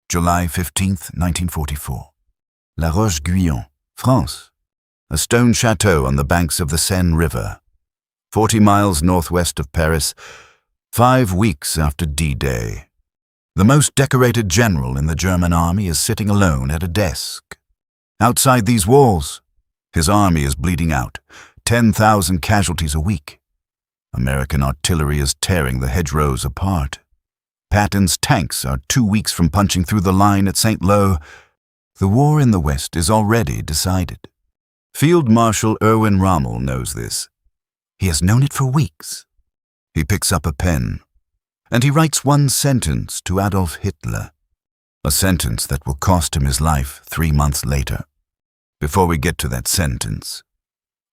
July 15th, 1944. La Roche-Guyon, France. A stone chateau on the banks of the Seine River, 40 miles northwest of Paris, 5 weeks after D-Day. The most decorated general in the German army is sitting alone at a desk. Outside these walls, his army is bleeding out, 10,000 casualties a week. American artillery is tearing the hedgerows apart. Patton's tanks are 2 weeks from punching through the line at St. Lo. The war in the West is already decided. Field Marshal Erwin Rommel knows this. He has known it for weeks. He picks up a pen, and he writes one sentence to Adolf Hitler, a sentence that will cost him his life 3 months later. Before we get to that sentence,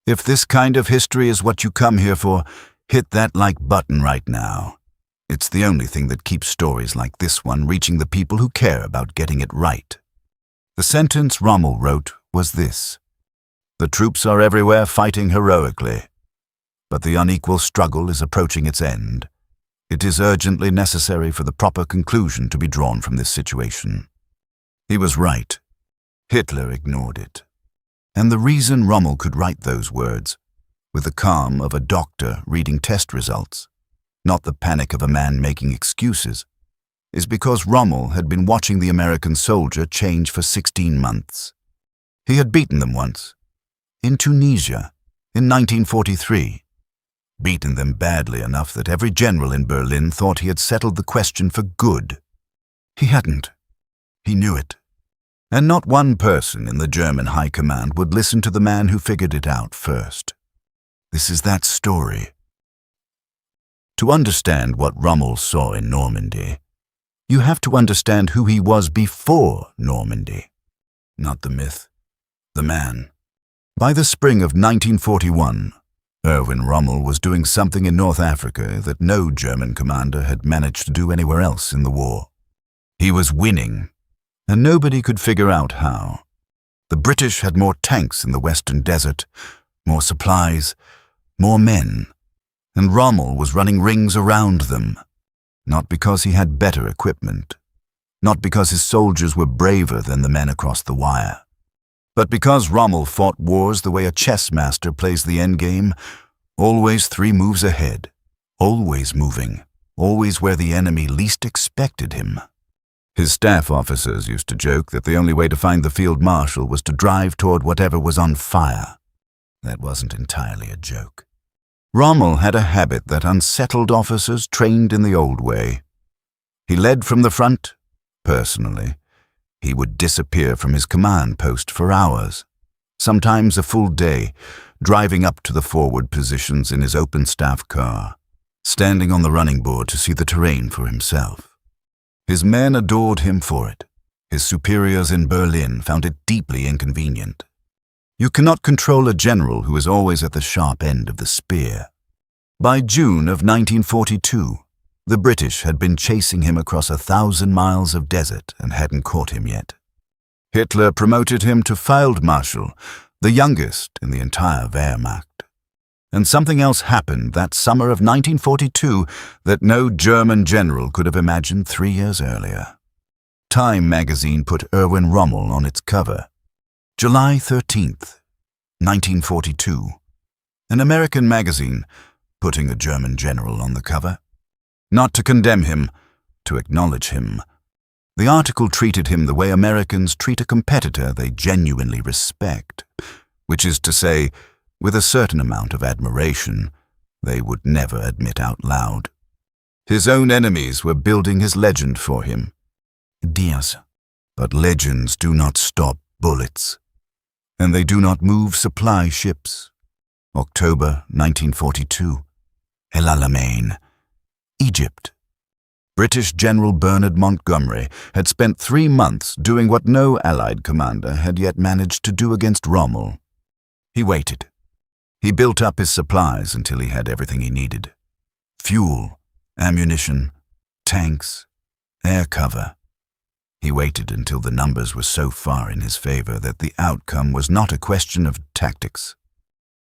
if this kind of history is what you come here for, hit that like button right now. It's the only thing that keeps stories like this one reaching the people who care about getting it right. The sentence Rommel wrote was this: "The troops are everywhere fighting heroically, but the unequal struggle is approaching its end. It is urgently necessary for the proper conclusion to be drawn from this situation." He was right. Hitler ignored it. And the reason Rommel could write those words, with the calm of a doctor reading test results, not the panic of a man making excuses, is because Rommel had been watching the American soldier change for 16 months. He had beaten them once, in Tunisia, in 1943. Beaten them badly enough that every general in Berlin thought he had settled the question for good. He hadn't. He knew it. And not one person in the German high command would listen to the man who figured it out first. This is that story. To understand what Rommel saw in Normandy, you have to understand who he was before Normandy. Not the myth, the man. By the spring of 1941, Erwin Rommel was doing something in North Africa that no German commander had managed to do anywhere else in the war. He was winning, and nobody could figure out how. The British had more tanks in the Western Desert, more supplies, more men, and Rommel was running rings around them, not because he had better equipment, not because his soldiers were braver than the men across the wire, but because Rommel fought wars the way a chess master plays the endgame, always 3 moves ahead, always moving, always where the enemy least expected him. His staff officers used to joke that the only way to find the field marshal was to drive toward whatever was on fire. That wasn't entirely a joke. Rommel had a habit that unsettled officers trained in the old way. He led from the front, personally. He would disappear from his command post for hours, sometimes a full day, driving up to the forward positions in his open staff car, standing on the running board to see the terrain for himself. His men adored him for it. His superiors in Berlin found it deeply inconvenient. You cannot control a general who is always at the sharp end of the spear. By June of 1942, the British had been chasing him across 1,000 miles of desert and hadn't caught him yet. Hitler promoted him to Field Marshal, the youngest in the entire Wehrmacht. And something else happened that summer of 1942 that no German general could have imagined 3 years earlier. Time magazine put Erwin Rommel on its cover. July 13th, 1942. An American magazine putting a German general on the cover. Not to condemn him, to acknowledge him. The article treated him the way Americans treat a competitor they genuinely respect, which is to say, with a certain amount of admiration they would never admit out loud. His own enemies were building his legend for him. Diaz. But legends do not stop bullets, and they do not move supply ships. October 1942. El Alamein, Egypt. British General Bernard Montgomery had spent 3 months doing what no Allied commander had yet managed to do against Rommel. He waited. He built up his supplies until he had everything he needed. Fuel, ammunition, tanks, air cover. He waited until the numbers were so far in his favor that the outcome was not a question of tactics.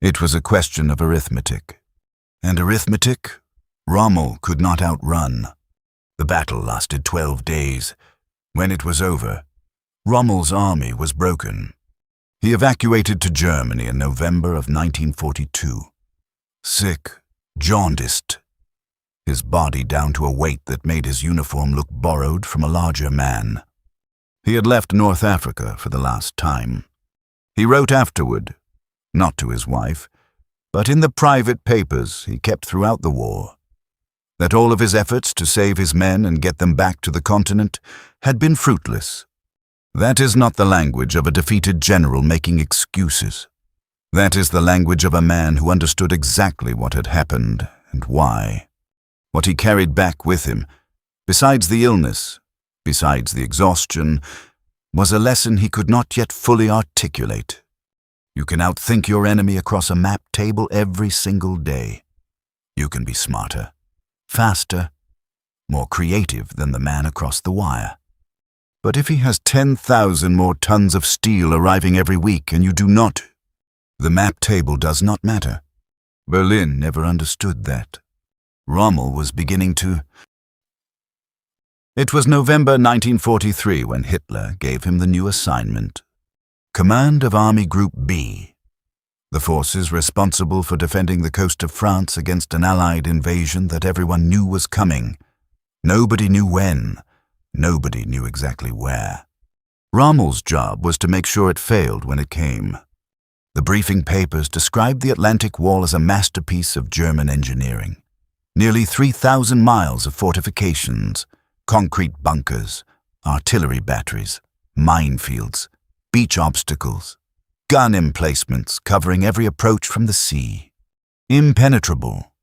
It was a question of arithmetic. And arithmetic, Rommel could not outrun. The battle lasted 12 days, When it was over, Rommel's army was broken. He evacuated to Germany in November of 1942. Sick, jaundiced, his body down to a weight that made his uniform look borrowed from a larger man. He had left North Africa for the last time. He wrote afterward, not to his wife, but in the private papers he kept throughout the war, that all of his efforts to save his men and get them back to the continent had been fruitless. That is not the language of a defeated general making excuses. That is the language of a man who understood exactly what had happened and why. What he carried back with him, besides the illness, besides the exhaustion, was a lesson he could not yet fully articulate. You can outthink your enemy across a map table every single day. You can be smarter, faster, more creative than the man across the wire. But if he has 10,000 more tons of steel arriving every week and you do not, the map table does not matter. Berlin never understood that. Rommel was beginning to... It was November 1943 when Hitler gave him the new assignment, command of Army Group B, the forces responsible for defending the coast of France against an Allied invasion that everyone knew was coming. Nobody knew when, nobody knew exactly where. Rommel's job was to make sure it failed when it came. The briefing papers described the Atlantic Wall as a masterpiece of German engineering. Nearly 3,000 miles of fortifications, concrete bunkers, artillery batteries, minefields, beach obstacles, gun emplacements covering every approach from the sea. Impenetrable.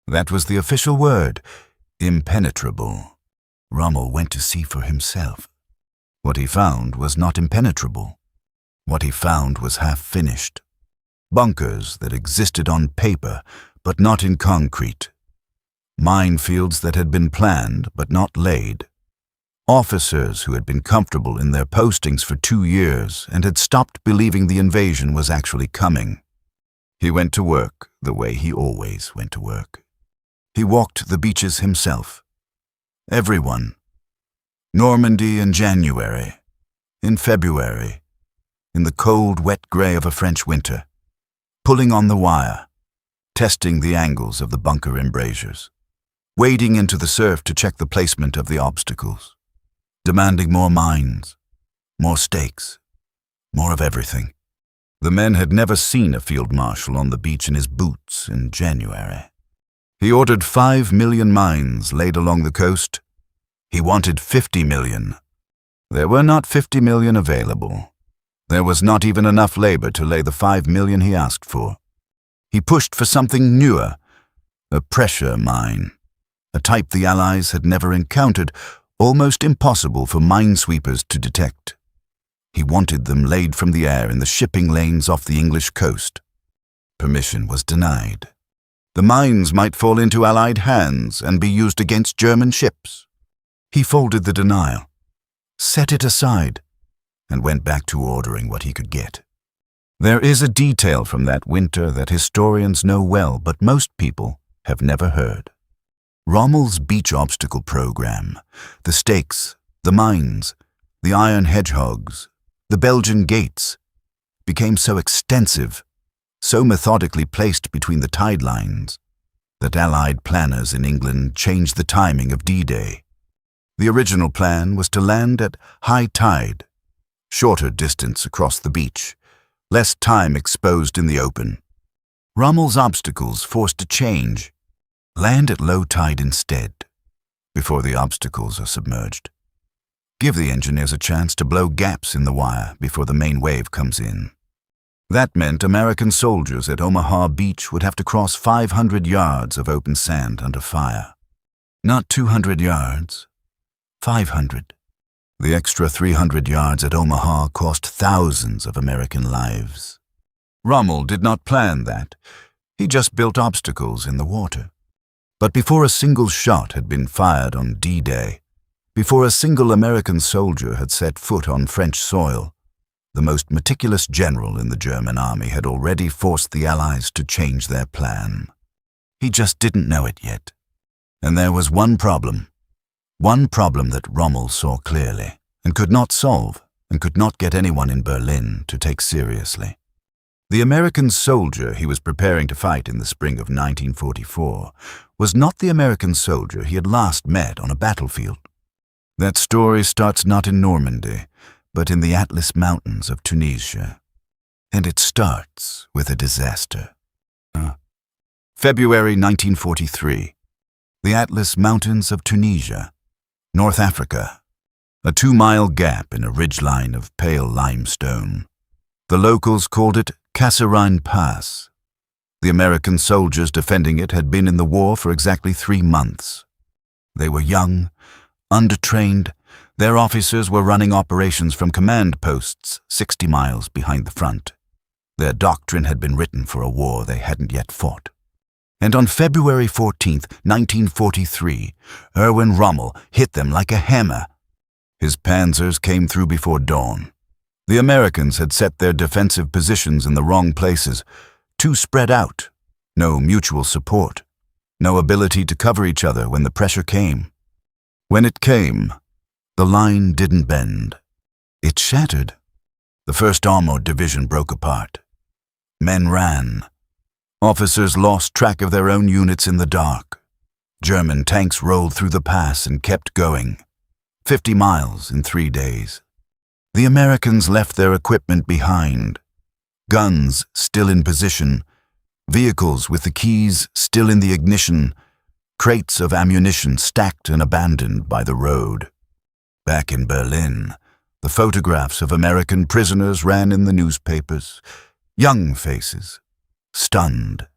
That was the official word, impenetrable. Rommel went to see for himself. What he found was not impenetrable. What he found was half-finished. Bunkers that existed on paper, but not in concrete. Minefields that had been planned, but not laid. Officers who had been comfortable in their postings for 2 years and had stopped believing the invasion was actually coming. He went to work the way he always went to work. He walked the beaches himself. Everyone. Normandy in January. In February. In the cold, wet grey of a French winter. Pulling on the wire. Testing the angles of the bunker embrasures. Wading into the surf to check the placement of the obstacles. Demanding more mines, more stakes, more of everything. The men had never seen a field marshal on the beach in his boots in January. He ordered 5 million mines laid along the coast. He wanted 50 million. There were not 50 million available. There was not even enough labor to lay the 5 million he asked for. He pushed for something newer, a pressure mine, a type the Allies had never encountered, almost impossible for minesweepers to detect. He wanted them laid from the air in the shipping lanes off the English coast. Permission was denied. The mines might fall into Allied hands and be used against German ships. He folded the denial, set it aside, and went back to ordering what he could get. There is a detail from that winter that historians know well, but most people have never heard. Rommel's beach obstacle program, the stakes, the mines, the iron hedgehogs, the Belgian gates, became so extensive, so methodically placed between the tide lines, that Allied planners in England changed the timing of D-Day. The original plan was to land at high tide, shorter distance across the beach, less time exposed in the open. Rommel's obstacles forced a change. Land at low tide instead, before the obstacles are submerged. Give the engineers a chance to blow gaps in the wire before the main wave comes in. That meant American soldiers at Omaha Beach would have to cross 500 yards of open sand under fire. Not 200 yards, 500. The extra 300 yards at Omaha cost thousands of American lives. Rommel did not plan that. He just built obstacles in the water. But before a single shot had been fired on D-Day, before a single American soldier had set foot on French soil, the most meticulous general in the German army had already forced the Allies to change their plan. He just didn't know it yet. And there was one problem that Rommel saw clearly, and could not solve and could not get anyone in Berlin to take seriously. The American soldier he was preparing to fight in the spring of 1944 was not the American soldier he had last met on a battlefield. That story starts not in Normandy, but in the Atlas Mountains of Tunisia. And it starts with a disaster. February 1943. The Atlas Mountains of Tunisia, North Africa. A 2-mile gap in a ridgeline of pale limestone. The locals called it Kasserine Pass. The American soldiers defending it had been in the war for exactly 3 months. They were young, undertrained. Their officers were running operations from command posts 60 miles behind the front. Their doctrine had been written for a war they hadn't yet fought. And on February 14, 1943, Erwin Rommel hit them like a hammer. His panzers came through before dawn. The Americans had set their defensive positions in the wrong places, too spread out, no mutual support, no ability to cover each other when the pressure came. When it came, the line didn't bend. It shattered. The 1st Armored Division broke apart. Men ran. Officers lost track of their own units in the dark. German tanks rolled through the pass and kept going. 50 miles in 3 days. The Americans left their equipment behind. Guns still in position, vehicles with the keys still in the ignition, crates of ammunition stacked and abandoned by the road. Back in Berlin, the photographs of American prisoners ran in the newspapers. Young faces, stunned.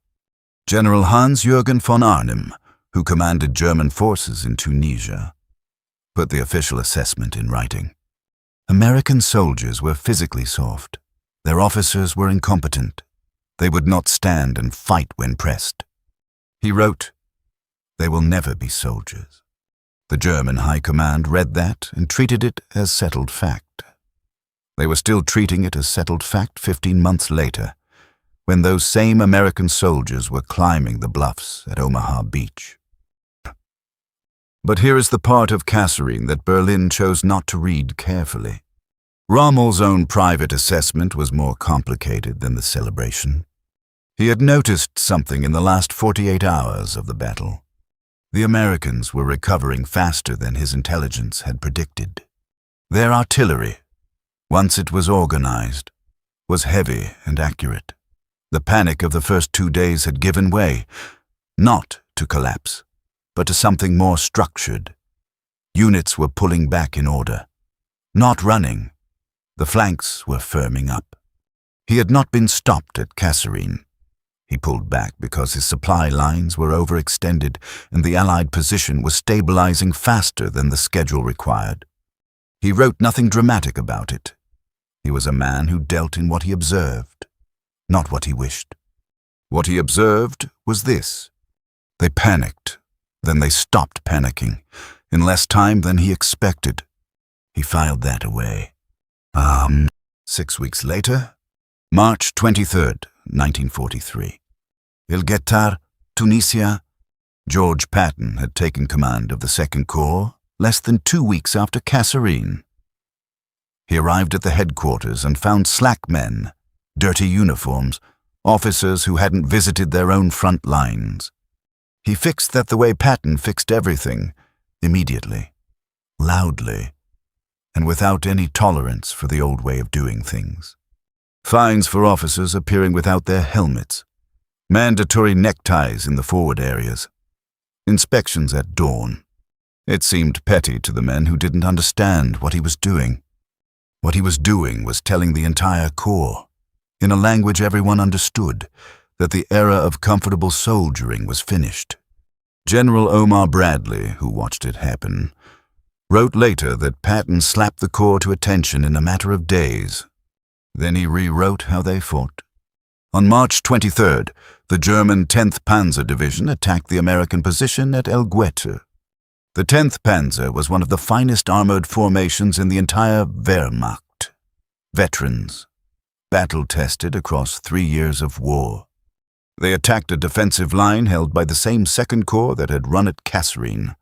General Hans-Jürgen von Arnim, who commanded German forces in Tunisia, put the official assessment in writing. American soldiers were physically soft. Their officers were incompetent. They would not stand and fight when pressed. He wrote, "They will never be soldiers." The German High Command read that and treated it as settled fact. They were still treating it as settled fact 15 months later, when those same American soldiers were climbing the bluffs at Omaha Beach. But here is the part of Kasserine that Berlin chose not to read carefully. Rommel's own private assessment was more complicated than the celebration. He had noticed something in the last 48 hours of the battle. The Americans were recovering faster than his intelligence had predicted. Their artillery, once it was organized, was heavy and accurate. The panic of the first 2 days had given way, not to collapse, but to something more structured. Units were pulling back in order, not running. The flanks were firming up. He had not been stopped at Kasserine. He pulled back because his supply lines were overextended and the Allied position was stabilizing faster than the schedule required. He wrote nothing dramatic about it. He was a man who dealt in what he observed, not what he wished. What he observed was this. They panicked, then they stopped panicking, in less time than he expected. He filed that away. 6 weeks later, March 23rd, 1943. Il-Ghettar, Tunisia. George Patton had taken command of the Second Corps less than 2 weeks after Kasserine. He arrived at the headquarters and found slack men, dirty uniforms, officers who hadn't visited their own front lines. He fixed that the way Patton fixed everything, immediately, loudly, and without any tolerance for the old way of doing things. Fines for officers appearing without their helmets, mandatory neckties in the forward areas, inspections at dawn. It seemed petty to the men who didn't understand what he was doing. What he was doing was telling the entire Corps, in a language everyone understood, that the era of comfortable soldiering was finished. General Omar Bradley, who watched it happen, wrote later that Patton slapped the Corps to attention in a matter of days. Then he rewrote how they fought. On March 23rd, the German 10th Panzer Division attacked the American position at El Guetre. The 10th Panzer was one of the finest armored formations in the entire Wehrmacht. Veterans, battle-tested across 3 years of war. They attacked a defensive line held by the same Second Corps that had run at Kasserine.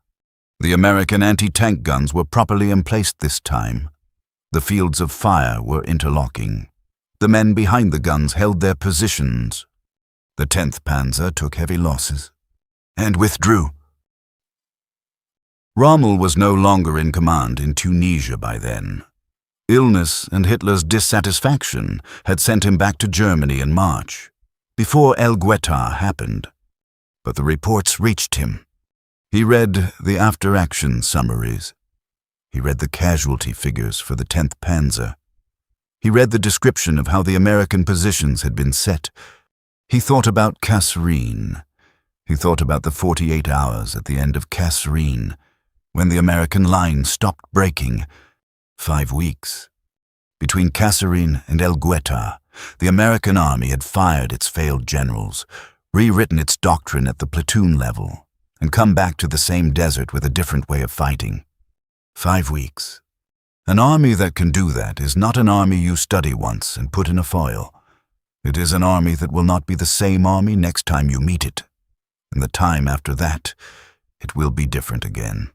The American anti-tank guns were properly emplaced this time. The fields of fire were interlocking. The men behind the guns held their positions. The 10th Panzer took heavy losses and withdrew. Rommel was no longer in command in Tunisia by then. Illness and Hitler's dissatisfaction had sent him back to Germany in March, before El Guettar happened. But the reports reached him. He read the after-action summaries. He read the casualty figures for the 10th Panzer. He read the description of how the American positions had been set. He thought about Kasserine. He thought about the 48 hours at the end of Kasserine, when the American line stopped breaking. 5 weeks. Between Kasserine and El Guettar, the American army had fired its failed generals, rewritten its doctrine at the platoon level, and come back to the same desert with a different way of fighting. 5 weeks. An army that can do that is not an army you study once and put in a file. It is an army that will not be the same army next time you meet it. And the time after that, it will be different again.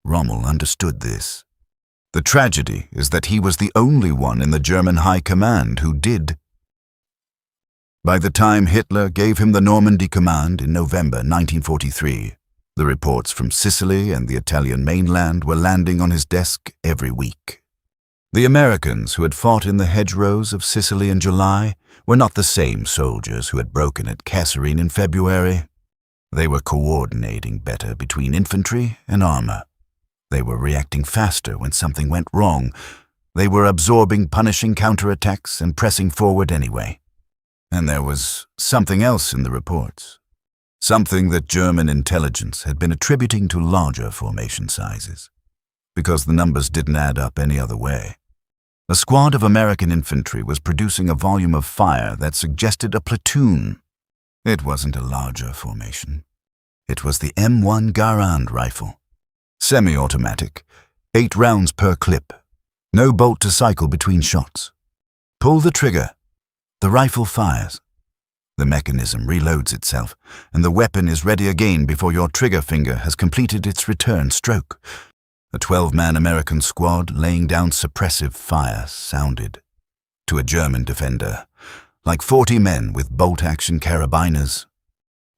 Rommel understood this. The tragedy is that he was the only one in the German High Command who did. By the time Hitler gave him the Normandy command in November 1943, the reports from Sicily and the Italian mainland were landing on his desk every week. The Americans who had fought in the hedgerows of Sicily in July were not the same soldiers who had broken at Kasserine in February. They were coordinating better between infantry and armor. They were reacting faster when something went wrong. They were absorbing punishing counterattacks and pressing forward anyway. And there was something else in the reports. Something that German intelligence had been attributing to larger formation sizes, because the numbers didn't add up any other way. A squad of American infantry was producing a volume of fire that suggested a platoon. It wasn't a larger formation. It was the M1 Garand rifle. Semi-automatic, 8 rounds per clip. No bolt to cycle between shots. Pull the trigger. The rifle fires. The mechanism reloads itself, and the weapon is ready again before your trigger finger has completed its return stroke. A 12-man American squad laying down suppressive fire sounded, to a German defender, like 40 men with bolt-action carabiners.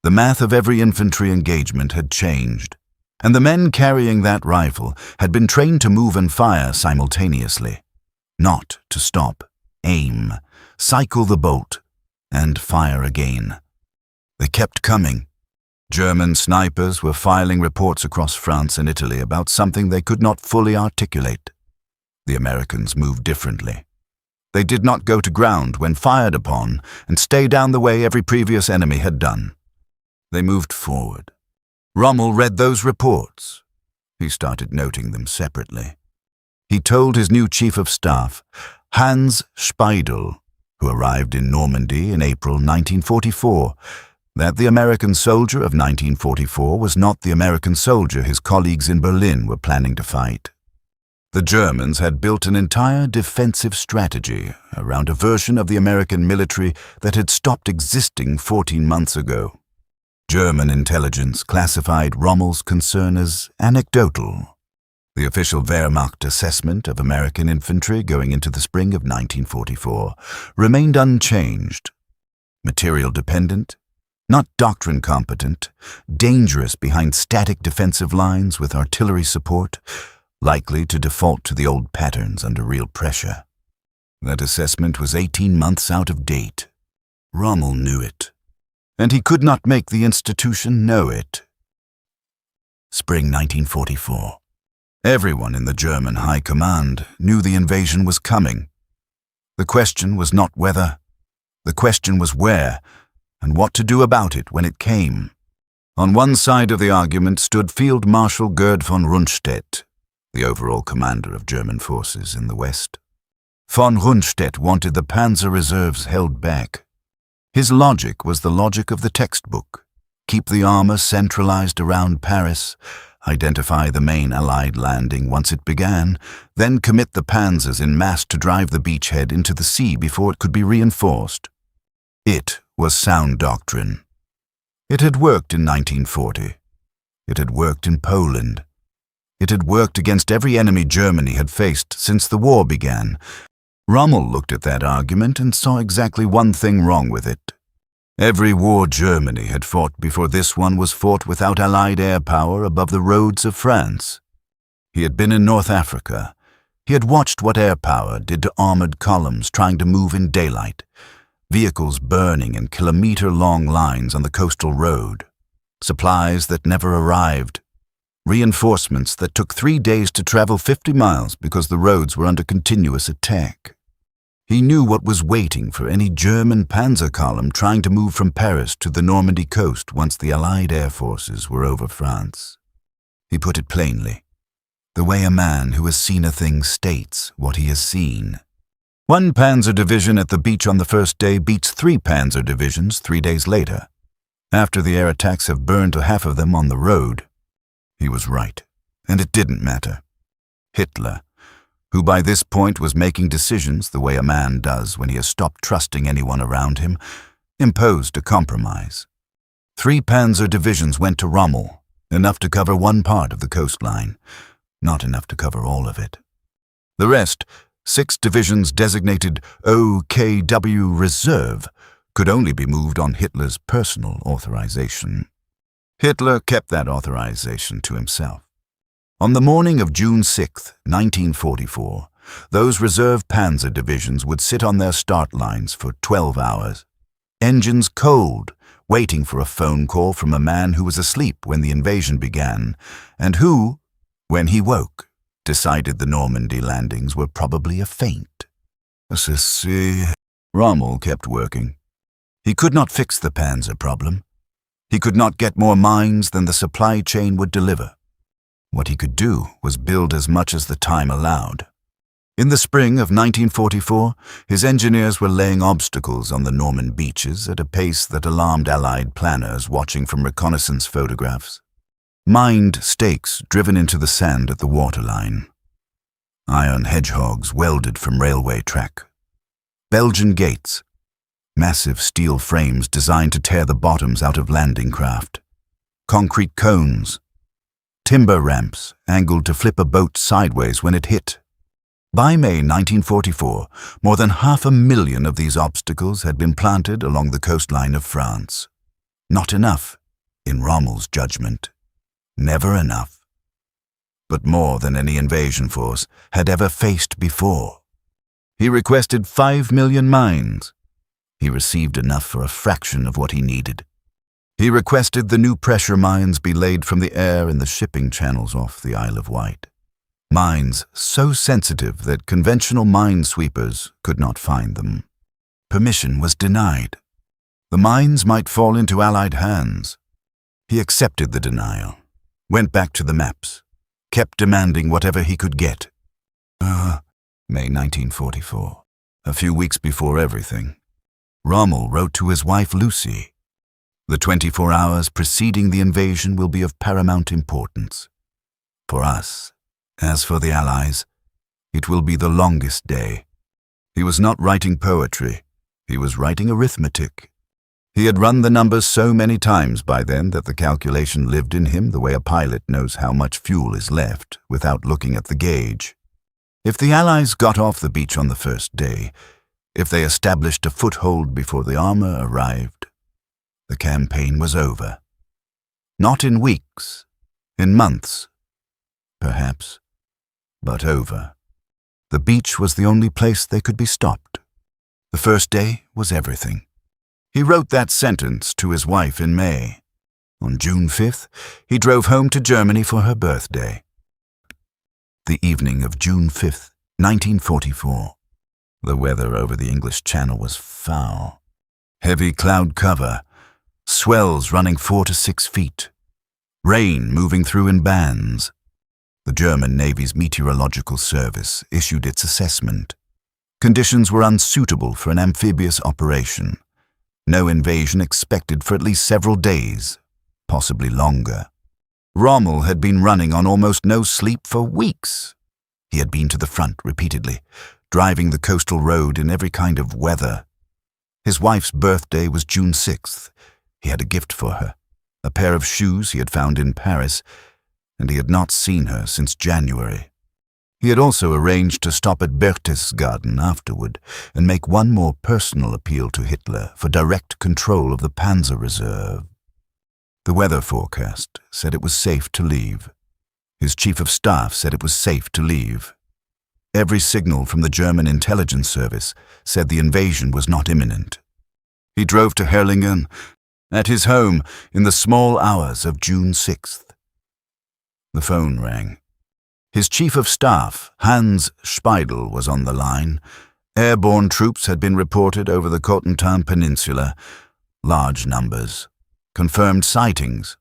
The math of every infantry engagement had changed, and the men carrying that rifle had been trained to move and fire simultaneously, not to stop, aim, cycle the bolt, and fire again. They kept coming. German snipers were filing reports across France and Italy about something they could not fully articulate. The Americans moved differently. They did not go to ground when fired upon and stay down the way every previous enemy had done. They moved forward. Rommel read those reports. He started noting them separately. He told his new chief of staff, Hans Speidel, who arrived in Normandy in April 1944, that the American soldier of 1944 was not the American soldier his colleagues in Berlin were planning to fight. The Germans had built an entire defensive strategy around a version of the American military that had stopped existing 14 months ago. German intelligence classified Rommel's concern as anecdotal. The official Wehrmacht assessment of American infantry going into the spring of 1944 remained unchanged. Material dependent, not doctrine competent, dangerous behind static defensive lines with artillery support, likely to default to the old patterns under real pressure. That assessment was 18 months out of date. Rommel knew it, and he could not make the institution know it. Spring 1944. Everyone in the German High Command knew the invasion was coming. The question was not whether. The question was where, and what to do about it when it came. On one side of the argument stood Field Marshal Gerd von Rundstedt, the overall commander of German forces in the West. Von Rundstedt wanted the panzer reserves held back. His logic was the logic of the textbook. Keep the armor centralized around Paris, identify the main Allied landing once it began, then commit the panzers in mass to drive the beachhead into the sea before it could be reinforced. It was sound doctrine. It had worked in 1940. It had worked in Poland. It had worked against every enemy Germany had faced since the war began. Rommel looked at that argument and saw exactly one thing wrong with it. Every war Germany had fought before this one was fought without Allied air power above the roads of France. He had been in North Africa. He had watched what air power did to armored columns trying to move in daylight, vehicles burning in kilometer-long lines on the coastal road, supplies that never arrived, reinforcements that took 3 days to travel 50 miles because the roads were under continuous attack. He knew what was waiting for any German panzer column trying to move from Paris to the Normandy coast once the Allied air forces were over France. He put it plainly, the way a man who has seen a thing states what he has seen. 1 panzer division at the beach on the first day beats 3 panzer divisions 3 days later, after the air attacks have burned to half of them on the road. He was right, and it didn't matter. Hitler, who by this point was making decisions the way a man does when he has stopped trusting anyone around him, imposed a compromise. 3 panzer divisions went to Rommel, enough to cover 1 part of the coastline, not enough to cover all of it. The rest, 6 divisions designated OKW Reserve, could only be moved on Hitler's personal authorization. Hitler kept that authorization to himself. On the morning of June 6, 1944, those reserve panzer divisions would sit on their start lines for 12 hours, engines cold, waiting for a phone call from a man who was asleep when the invasion began, and who, when he woke, decided the Normandy landings were probably a feint. Rommel kept working. He could not fix the panzer problem. He could not get more mines than the supply chain would deliver. What he could do was build as much as the time allowed. In the spring of 1944, his engineers were laying obstacles on the Norman beaches at a pace that alarmed Allied planners watching from reconnaissance photographs. Mined stakes driven into the sand at the waterline. Iron hedgehogs welded from railway track. Belgian gates. Massive steel frames designed to tear the bottoms out of landing craft. Concrete cones. Timber ramps angled to flip a boat sideways when it hit. By May 1944, more than 500,000 of these obstacles had been planted along the coastline of France. Not enough, in Rommel's judgment. Never enough. But more than any invasion force had ever faced before. He requested 5 million mines. He received enough for a fraction of what he needed. He requested the new pressure mines be laid from the air in the shipping channels off the Isle of Wight. Mines so sensitive that conventional minesweepers could not find them. Permission was denied. The mines might fall into Allied hands. He accepted the denial, went back to the maps, kept demanding whatever he could get. May 1944, a few weeks before everything. Rommel wrote to his wife Lucy, "The 24 hours preceding the invasion will be of paramount importance. For us, as for the Allies, it will be the longest day." He was not writing poetry, he was writing arithmetic. He had run the numbers so many times by then that the calculation lived in him the way a pilot knows how much fuel is left without looking at the gauge. If the Allies got off the beach on the first day, if they established a foothold before the armor arrived, the campaign was over. Not in weeks, in months, perhaps, but over. The beach was the only place they could be stopped. The first day was everything. He wrote that sentence to his wife in May. On June 5th, he drove home to Germany for her birthday. The evening of June 5th, 1944. The weather over the English Channel was foul. Heavy cloud cover, swells running 4 to 6 feet, rain moving through in bands. The German Navy's meteorological service issued its assessment. Conditions were unsuitable for an amphibious operation. No invasion expected for at least several days, possibly longer. Rommel had been running on almost no sleep for weeks. He had been to the front repeatedly, driving the coastal road in every kind of weather. His wife's birthday was June 6th. He had a gift for her, a pair of shoes he had found in Paris, and he had not seen her since January. He had also arranged to stop at Berchtesgaden afterward and make one more personal appeal to Hitler for direct control of the Panzer Reserve. The weather forecast said it was safe to leave. His chief of staff said it was safe to leave. Every signal from the German intelligence service said the invasion was not imminent. He drove to Herrlingen, at his home in the small hours of June 6th. The phone rang. His chief of staff, Hans Speidel, was on the line. Airborne troops had been reported over the Cotentin Peninsula. Large numbers. Confirmed sightings.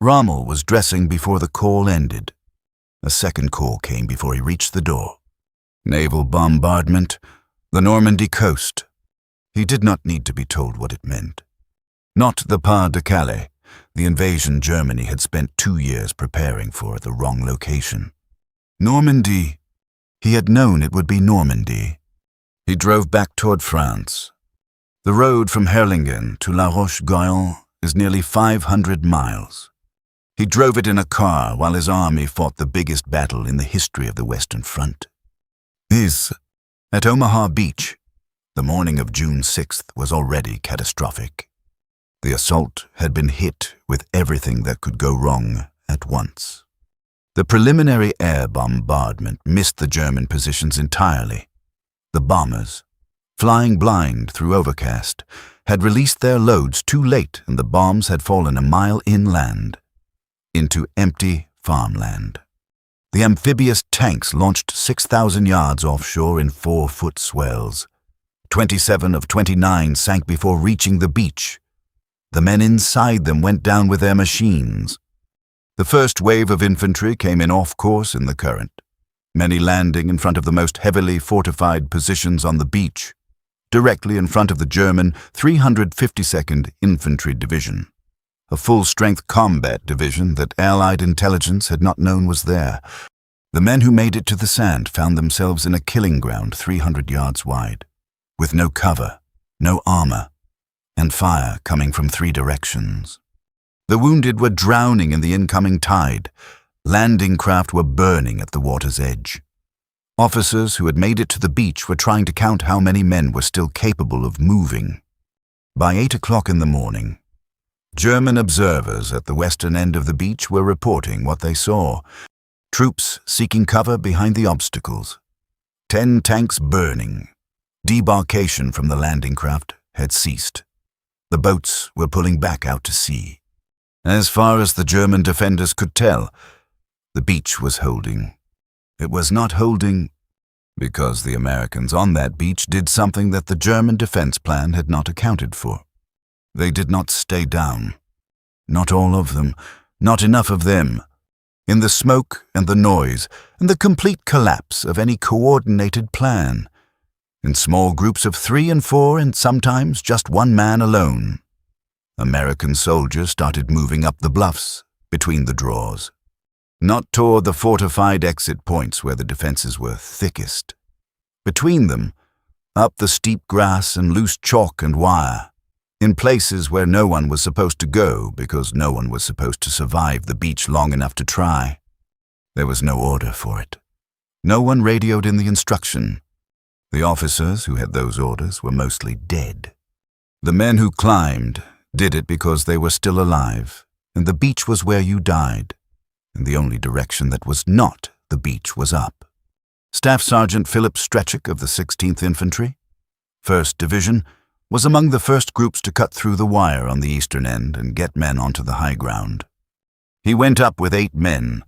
Rommel was dressing before the call ended. A second call came before he reached the door. Naval bombardment, the Normandy coast. He did not need to be told what it meant. Not the Pas de Calais, the invasion Germany had spent 2 years preparing for at the wrong location. Normandy. He had known it would be Normandy. He drove back toward France. The road from Herrlingen to La Roche-Guyon is nearly 500 miles. He drove it in a car while his army fought the biggest battle in the history of the Western Front. At Omaha Beach, the morning of June 6th was already catastrophic. The assault had been hit with everything that could go wrong at once. The preliminary air bombardment missed the German positions entirely. The bombers, flying blind through overcast, had released their loads too late and the bombs had fallen a mile inland, into empty farmland. The amphibious tanks launched 6,000 yards offshore in 4-foot swells. 27 of 29 sank before reaching the beach. The men inside them went down with their machines. The first wave of infantry came in off course in the current, many landing in front of the most heavily fortified positions on the beach, directly in front of the German 352nd Infantry Division, a full-strength combat division that Allied intelligence had not known was there. The men who made it to the sand found themselves in a killing ground 300 yards wide, with no cover, no armor, and fire coming from 3 directions. The wounded were drowning in the incoming tide. Landing craft were burning at the water's edge. Officers who had made it to the beach were trying to count how many men were still capable of moving. By 8 o'clock in the morning, German observers at the western end of the beach were reporting what they saw. Troops seeking cover behind the obstacles. 10 tanks burning. Debarkation from the landing craft had ceased. The boats were pulling back out to sea. As far as the German defenders could tell, the beach was holding. It was not holding because the Americans on that beach did something that the German defense plan had not accounted for. They did not stay down. Not all of them, not enough of them. In the smoke and the noise and the complete collapse of any coordinated plan. In small groups of 3 and 4 and sometimes just one man alone. American soldiers started moving up the bluffs between the draws. Not toward the fortified exit points where the defenses were thickest. Between them, up the steep grass and loose chalk and wire, in places where no one was supposed to go because no one was supposed to survive the beach long enough to try. There was no order for it. No one radioed in the instruction. The officers who had those orders were mostly dead. The men who climbed did it because they were still alive, and the beach was where you died, and the only direction that was not the beach was up. Staff Sergeant Philip Stretchik of the 16th Infantry, 1st Division, was among the first groups to cut through the wire on the eastern end and get men onto the high ground. He went up with 8 men.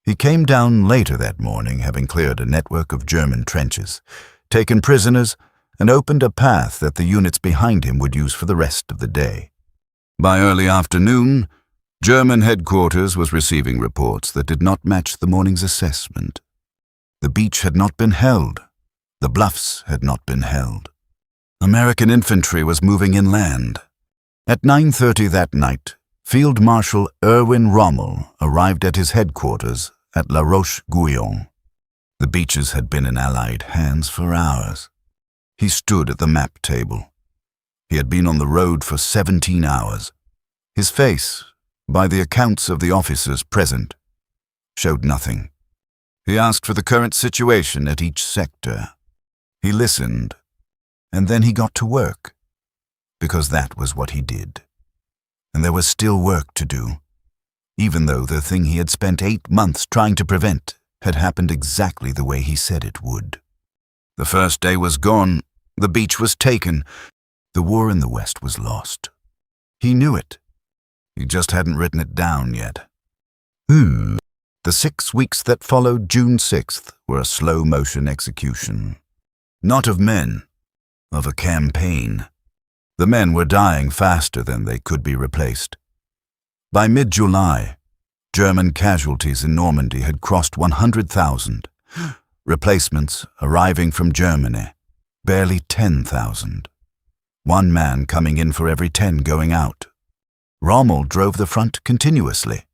He came down later that morning, having cleared a network of German trenches, taken prisoners, and opened a path that the units behind him would use for the rest of the day. By early afternoon, German headquarters was receiving reports that did not match the morning's assessment. The beach had not been held. The bluffs had not been held. American infantry was moving inland. At 9:30 that night, Field Marshal Erwin Rommel arrived at his headquarters at La Roche-Guyon. The beaches had been in Allied hands for hours. He stood at the map table. He had been on the road for 17 hours. His face, by the accounts of the officers present, showed nothing. He asked for the current situation at each sector. He listened, and then he got to work, because that was what he did. And there was still work to do, even though the thing he had spent 8 months trying to prevent had happened exactly the way he said it would. The first day was gone, the beach was taken, the war in the West was lost. He knew it. He just hadn't written it down yet. The 6 weeks that followed June 6th were a slow-motion execution. Not of men, of a campaign. The men were dying faster than they could be replaced. By mid-July, German casualties in Normandy had crossed 100,000. Replacements arriving from Germany, barely 10,000. 1 man coming in for every 10 going out. Rommel drove the front continuously.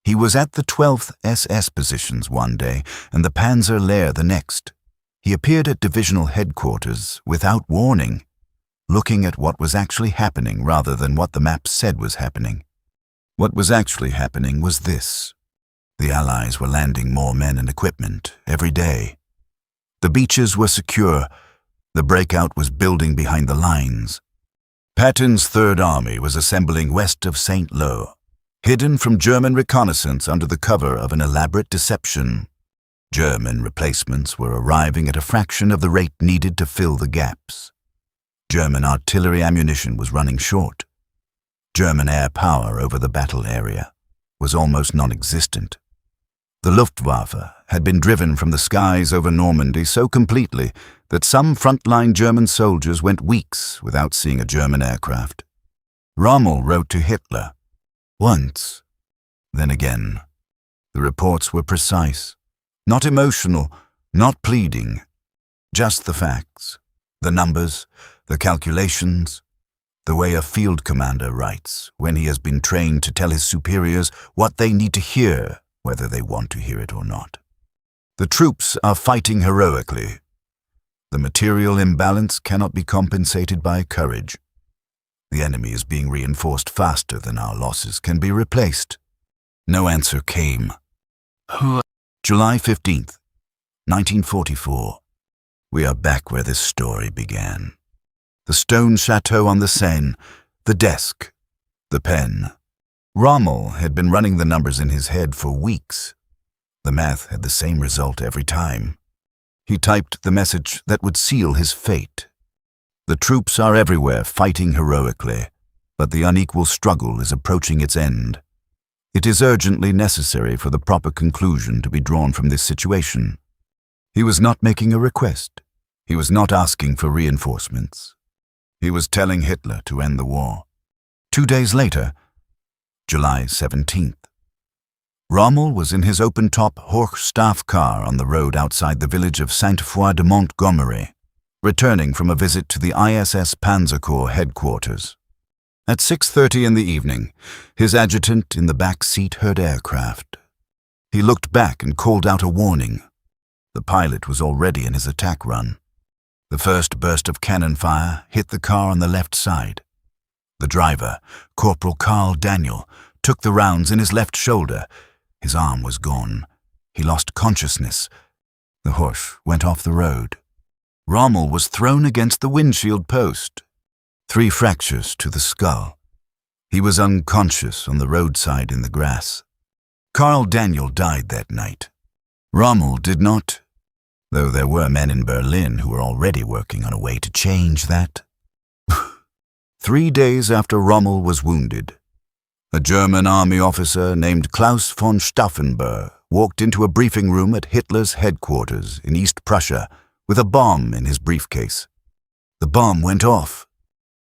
He was at the 12th SS positions one day and the Panzer Lehr the next. He appeared at divisional headquarters without warning, looking at what was actually happening rather than what the map said was happening. What was actually happening was this. The Allies were landing more men and equipment every day. The beaches were secure. The breakout was building behind the lines. Patton's Third Army was assembling west of St. Lo, hidden from German reconnaissance under the cover of an elaborate deception. German replacements were arriving at a fraction of the rate needed to fill the gaps. German artillery ammunition was running short. German air power over the battle area was almost non-existent. The Luftwaffe had been driven from the skies over Normandy so completely that some frontline German soldiers went weeks without seeing a German aircraft. Rommel wrote to Hitler. Once, then again. The reports were precise, not emotional, not pleading, just the facts, the numbers, the calculations, the way a field commander writes when he has been trained to tell his superiors what they need to hear, whether they want to hear it or not. The troops are fighting heroically. The material imbalance cannot be compensated by courage. The enemy is being reinforced faster than our losses can be replaced. No answer came. July 15th, 1944. We are back where this story began. The stone chateau on the Seine, the desk, the pen. Rommel had been running the numbers in his head for weeks. The math had the same result every time. He typed the message that would seal his fate. The troops are everywhere fighting heroically, but the unequal struggle is approaching its end. It is urgently necessary for the proper conclusion to be drawn from this situation. He was not making a request. He was not asking for reinforcements. He was telling Hitler to end the war. 2 days later, July 17th. Rommel was in his open-top Hochstaff car on the road outside the village of Sainte-Foy-de-Montgomery, returning from a visit to the ISS Panzer Corps headquarters. At 6:30 in the evening, his adjutant in the back seat heard aircraft. He looked back and called out a warning. The pilot was already in his attack run. The first burst of cannon fire hit the car on the left side. The driver, Corporal Karl Daniel, took the rounds in his left shoulder. His arm was gone. He lost consciousness. The horse went off the road. Rommel was thrown against the windshield post. 3 fractures to the skull. He was unconscious on the roadside in the grass. Karl Daniel died that night. Rommel did not, though there were men in Berlin who were already working on a way to change that. 3 days after Rommel was wounded, a German army officer named Klaus von Stauffenberg walked into a briefing room at Hitler's headquarters in East Prussia with a bomb in his briefcase. The bomb went off.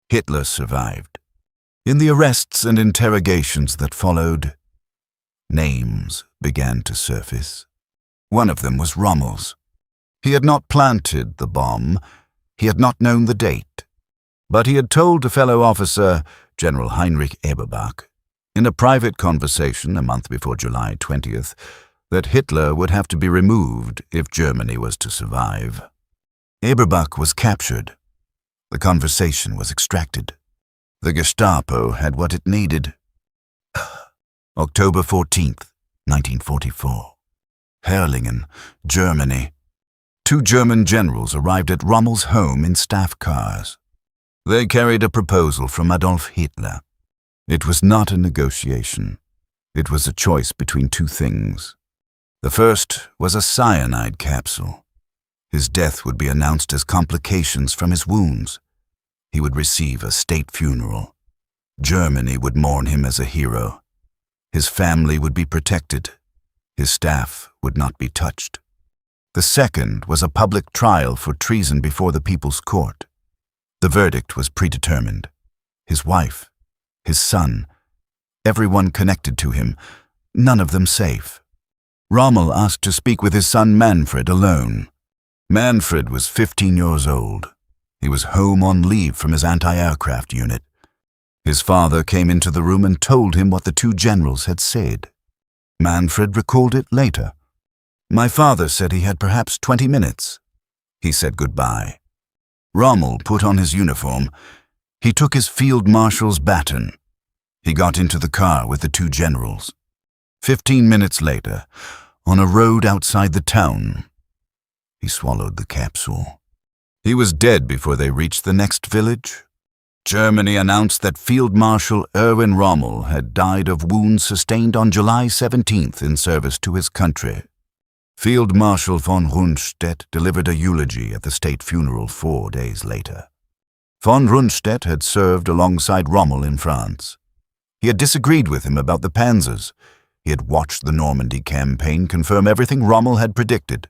Hitler survived. In the arrests and interrogations that followed, names began to surface. One of them was Rommel's. He had not planted the bomb. He had not known the date. But he had told a fellow officer, General Heinrich Eberbach, in a private conversation a month before July 20th, that Hitler would have to be removed if Germany was to survive. Eberbach was captured. The conversation was extracted. The Gestapo had what it needed. October 14th, 1944. Herrlingen, Germany. 2 German generals arrived at Rommel's home in staff cars. They carried a proposal from Adolf Hitler. It was not a negotiation. It was a choice between 2 things. The first was a cyanide capsule. His death would be announced as complications from his wounds. He would receive a state funeral. Germany would mourn him as a hero. His family would be protected. His staff would not be touched. The second was a public trial for treason before the People's Court. The verdict was predetermined. His wife, his son, everyone connected to him, none of them safe. Rommel asked to speak with his son Manfred alone. Manfred was 15 years old. He was home on leave from his anti-aircraft unit. His father came into the room and told him what the 2 generals had said. Manfred recalled it later. My father said he had perhaps 20 minutes. He said goodbye. Rommel put on his uniform. He took his field marshal's baton. He got into the car with the 2 generals. 15 minutes later, on a road outside the town, he swallowed the capsule. He was dead before they reached the next village. Germany announced that Field Marshal Erwin Rommel had died of wounds sustained on July 17th in service to his country. Field Marshal von Rundstedt delivered a eulogy at the state funeral 4 days later. Von Rundstedt had served alongside Rommel in France. He had disagreed with him about the panzers. He had watched the Normandy campaign confirm everything Rommel had predicted.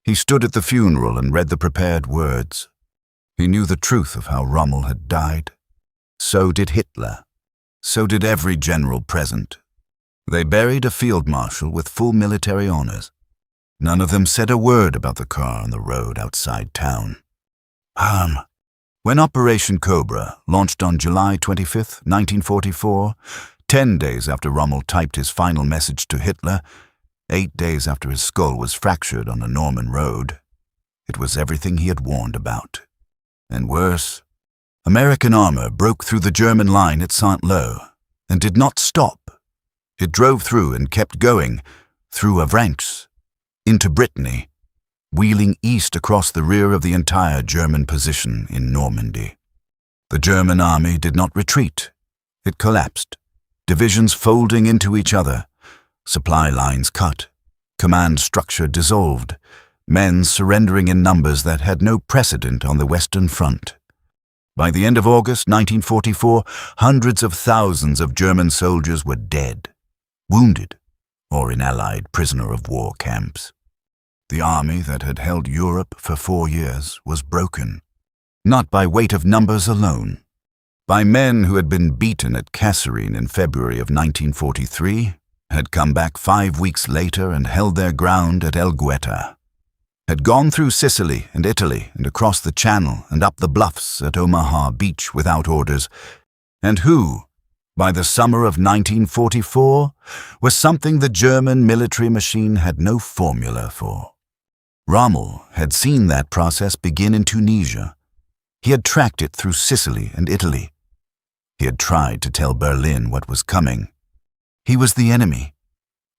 He stood at the funeral and read the prepared words. He knew the truth of how Rommel had died. So did Hitler. So did every general present. They buried a field marshal with full military honors. None of them said a word about the car on the road outside town. When Operation Cobra launched on July 25, 1944, 10 days after Rommel typed his final message to Hitler, 8 days after his skull was fractured on a Norman road, it was everything he had warned about. And worse, American armor broke through the German line at Saint-Lô and did not stop. It drove through and kept going, through Avranches, into Brittany, wheeling east across the rear of the entire German position in Normandy. The German army did not retreat. It collapsed, divisions folding into each other, supply lines cut, command structure dissolved, men surrendering in numbers that had no precedent on the Western Front. By the end of August 1944, hundreds of thousands of German soldiers were dead, wounded, or in Allied prisoner-of-war camps. The army that had held Europe for 4 years was broken, not by weight of numbers alone, by men who had been beaten at Kasserine in February of 1943, had come back 5 weeks later and held their ground at El Gueta, had gone through Sicily and Italy and across the Channel and up the bluffs at Omaha Beach without orders, and who, by the summer of 1944, was something the German military machine had no formula for. Rommel had seen that process begin in Tunisia. He had tracked it through Sicily and Italy. He had tried to tell Berlin what was coming. He was the enemy.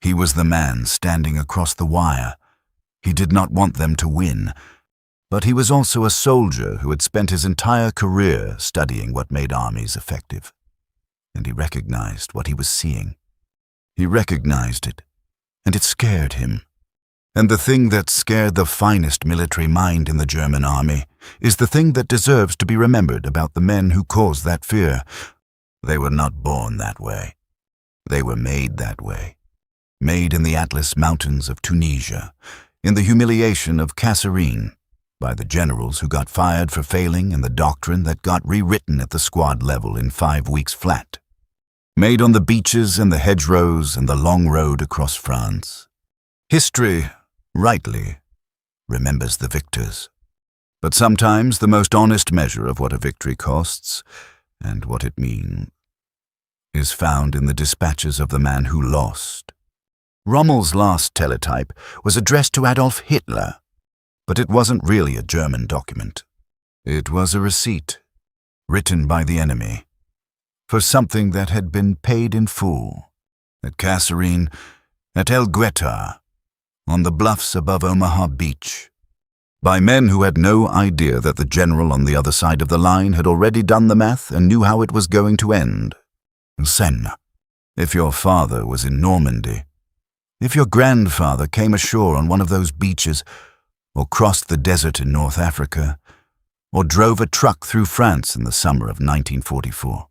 He was the man standing across the wire. He did not want them to win, but he was also a soldier who had spent his entire career studying what made armies effective. And he recognized what he was seeing. He recognized it, and it scared him. And the thing that scared the finest military mind in the German army is the thing that deserves to be remembered about the men who caused that fear. They were not born that way. They were made that way. Made in the Atlas Mountains of Tunisia, in the humiliation of Kasserine, by the generals who got fired for failing in the doctrine that got rewritten at the squad level in 5 weeks flat. Made on the beaches and the hedgerows and the long road across France. History, rightly, remembers the victors. But sometimes the most honest measure of what a victory costs, and what it means, is found in the dispatches of the man who lost. Rommel's last teletype was addressed to Adolf Hitler, but it wasn't really a German document. It was a receipt, written by the enemy, for something that had been paid in full. At Kasserine, at El Guetar, on the bluffs above Omaha Beach, by men who had no idea that the general on the other side of the line had already done the math and knew how it was going to end. Seine. If your father was in Normandy, if your grandfather came ashore on one of those beaches, or crossed the desert in North Africa, or drove a truck through France in the summer of 1944,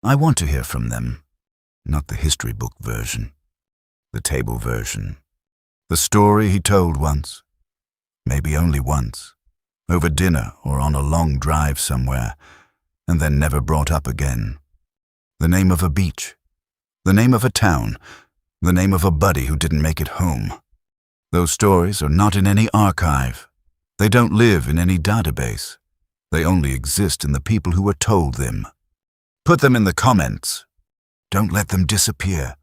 I want to hear from them, not the history book version, the table version, the story he told once, maybe only once, over dinner or on a long drive somewhere, and then never brought up again. The name of a beach, the name of a town, the name of a buddy who didn't make it home. Those stories are not in any archive. They don't live in any database. They only exist in the people who were told them. Put them in the comments. Don't let them disappear.